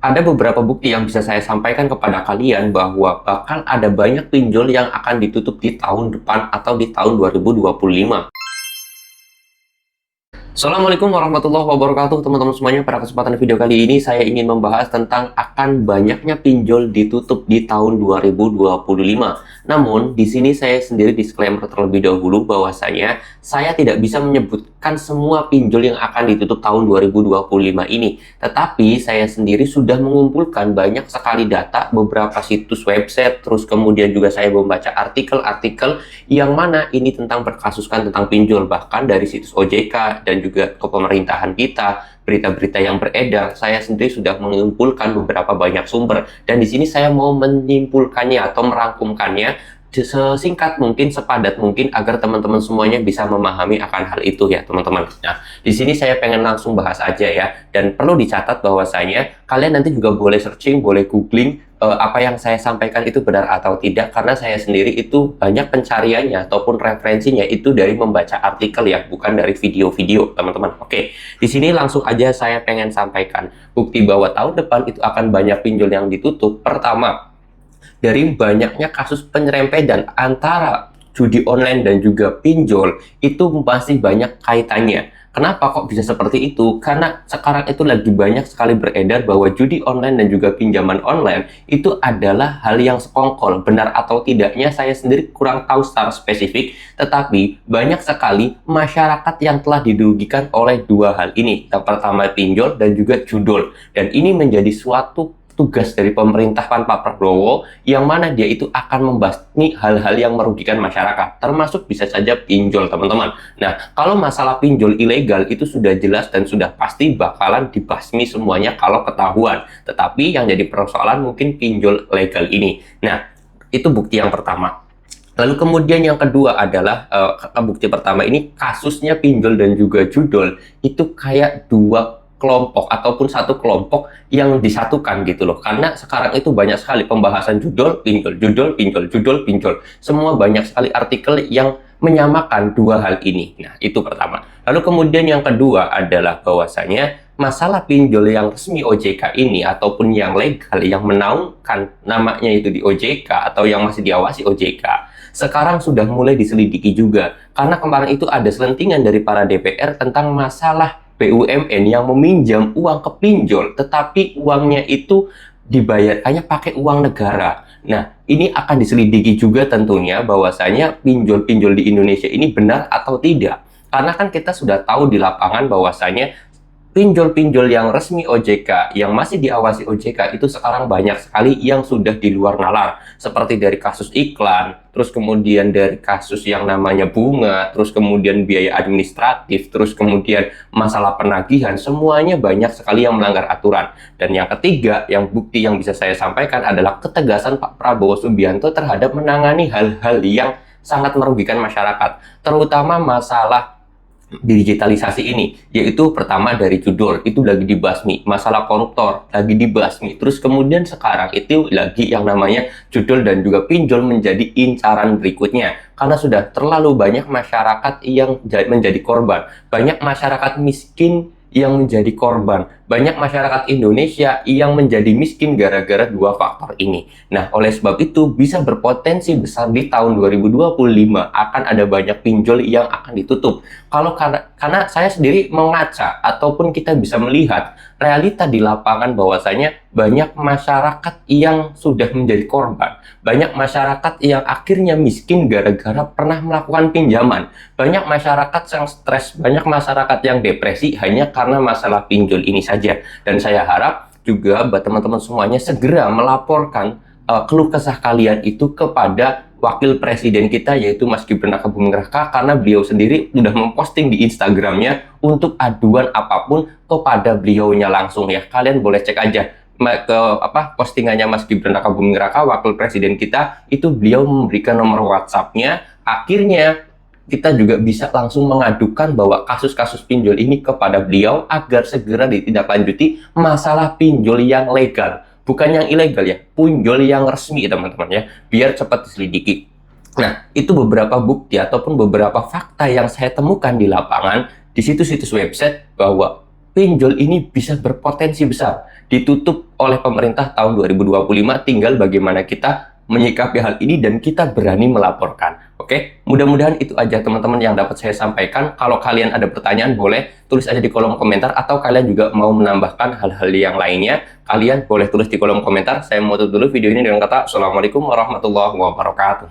Ada beberapa bukti yang bisa saya sampaikan kepada kalian bahwa bakal ada banyak pinjol yang akan ditutup di tahun depan atau di tahun 2025. Assalamualaikum warahmatullahi wabarakatuh teman-teman semuanya. Pada kesempatan video kali ini saya ingin membahas tentang akan banyaknya pinjol ditutup di tahun 2025. Namun di sini saya sendiri disclaimer terlebih dahulu bahwasanya saya tidak bisa menyebutkan semua pinjol yang akan ditutup tahun 2025 ini. Tetapi saya sendiri sudah mengumpulkan banyak sekali data, beberapa situs website, terus kemudian juga saya membaca artikel-artikel yang mana ini tentang berkasuskan tentang pinjol, bahkan dari situs OJK dan juga ke pemerintahan kita, berita-berita yang beredar. Saya sendiri sudah mengumpulkan beberapa banyak sumber, dan di sini saya mau menyimpulkannya atau merangkumkannya sesingkat mungkin, sepadat mungkin, agar teman-teman semuanya bisa memahami akan hal itu ya teman-teman. Nah, di sini saya pengen langsung bahas aja ya, dan perlu dicatat bahwasanya kalian nanti juga boleh searching, boleh googling apa yang saya sampaikan itu benar atau tidak, karena saya sendiri itu banyak pencariannya ataupun referensinya itu dari membaca artikel ya, bukan dari video-video teman-teman. Oke, di sini langsung aja saya pengen sampaikan bukti bahwa tahun depan itu akan banyak pinjol yang ditutup. Pertama, dari banyaknya kasus penyerempetan antara judi online dan juga pinjol, itu masih banyak kaitannya. Kenapa kok bisa seperti itu? Karena sekarang itu lagi banyak sekali beredar bahwa judi online dan juga pinjaman online itu adalah hal yang sekongkol. Benar atau tidaknya saya sendiri kurang tahu secara spesifik, tetapi banyak sekali masyarakat yang telah dirugikan oleh dua hal ini. Yang pertama pinjol dan juga judul. Dan ini menjadi suatu tugas dari pemerintahan Pak Prabowo, yang mana dia itu akan membasmi hal-hal yang merugikan masyarakat, termasuk bisa saja pinjol teman-teman. Nah, kalau masalah pinjol ilegal itu sudah jelas dan sudah pasti bakalan dibasmi semuanya kalau ketahuan. Tetapi yang jadi persoalan mungkin pinjol legal ini. Nah, itu bukti yang pertama. Lalu kemudian yang kedua adalah bukti pertama ini, kasusnya pinjol dan juga judul itu kayak dua kelompok ataupun satu kelompok yang disatukan gitu loh. Karena sekarang itu banyak sekali pembahasan judul, pinjol, judul, pinjol, judul, pinjol. Semua banyak sekali artikel yang menyamakan dua hal ini. Nah, itu pertama. Lalu kemudian yang kedua adalah bahwasanya masalah pinjol yang resmi OJK ini ataupun yang legal yang menaungkan namanya itu di OJK atau yang masih diawasi OJK, sekarang sudah mulai diselidiki juga. Karena kemarin itu ada selentingan dari para DPR tentang masalah BUMN yang meminjam uang ke pinjol, tetapi uangnya itu dibayarkannya pakai uang negara. Nah, ini akan diselidiki juga tentunya bahwasanya pinjol-pinjol di Indonesia ini benar atau tidak. Karena kan kita sudah tahu di lapangan bahwasanya pinjol-pinjol yang resmi OJK, yang masih diawasi OJK itu sekarang banyak sekali yang sudah di luar nalar. Seperti dari kasus iklan, terus kemudian dari kasus yang namanya bunga, terus kemudian biaya administratif, terus kemudian masalah penagihan, semuanya banyak sekali yang melanggar aturan. Dan yang ketiga, yang bukti yang bisa saya sampaikan adalah ketegasan Pak Prabowo Subianto terhadap menangani hal-hal yang sangat merugikan masyarakat, terutama masalah digitalisasi ini, yaitu pertama dari judul itu lagi dibasmi, masalah koruptor lagi dibasmi, terus kemudian sekarang itu lagi yang namanya judul dan juga pinjol menjadi incaran berikutnya, karena sudah terlalu banyak masyarakat yang menjadi korban, banyak masyarakat miskin yang menjadi korban, banyak masyarakat Indonesia yang menjadi miskin gara-gara dua faktor ini. Nah, oleh sebab itu bisa berpotensi besar di tahun 2025 akan ada banyak pinjol yang akan ditutup. Karena saya sendiri mengaca ataupun kita bisa melihat realita di lapangan bahwasanya banyak masyarakat yang sudah menjadi korban, banyak masyarakat yang akhirnya miskin gara-gara pernah melakukan pinjaman, banyak masyarakat yang stres, banyak masyarakat yang depresi hanya karena masalah pinjol ini saja. Dan saya harap juga buat teman-teman semuanya segera melaporkan keluh kesah kalian itu kepada Wakil Presiden kita, yaitu Mas Gibran Rakabuming Raka, karena beliau sendiri sudah memposting di Instagramnya untuk aduan apapun kepada beliaunya langsung ya. Kalian boleh cek aja ke postingannya Mas Gibran Rakabuming Raka, Wakil Presiden kita, itu beliau memberikan nomor WhatsApp-nya. Akhirnya kita juga bisa langsung mengadukan bahwa kasus-kasus pinjol ini kepada beliau agar segera ditindaklanjuti masalah pinjol yang legal. Bukan yang ilegal ya, pinjol yang resmi teman-teman ya, biar cepat diselidiki. Nah, itu beberapa bukti ataupun beberapa fakta yang saya temukan di lapangan, di situs-situs website, bahwa pinjol ini bisa berpotensi besar ditutup oleh pemerintah tahun 2025. Tinggal bagaimana kita menyikapi hal ini dan kita berani melaporkan. Oke, mudah-mudahan itu aja teman-teman yang dapat saya sampaikan. Kalau kalian ada pertanyaan, boleh tulis aja di kolom komentar, atau kalian juga mau menambahkan hal-hal yang lainnya, kalian boleh tulis di kolom komentar. Saya mau tutup dulu video ini dengan kata Assalamualaikum warahmatullahi wabarakatuh.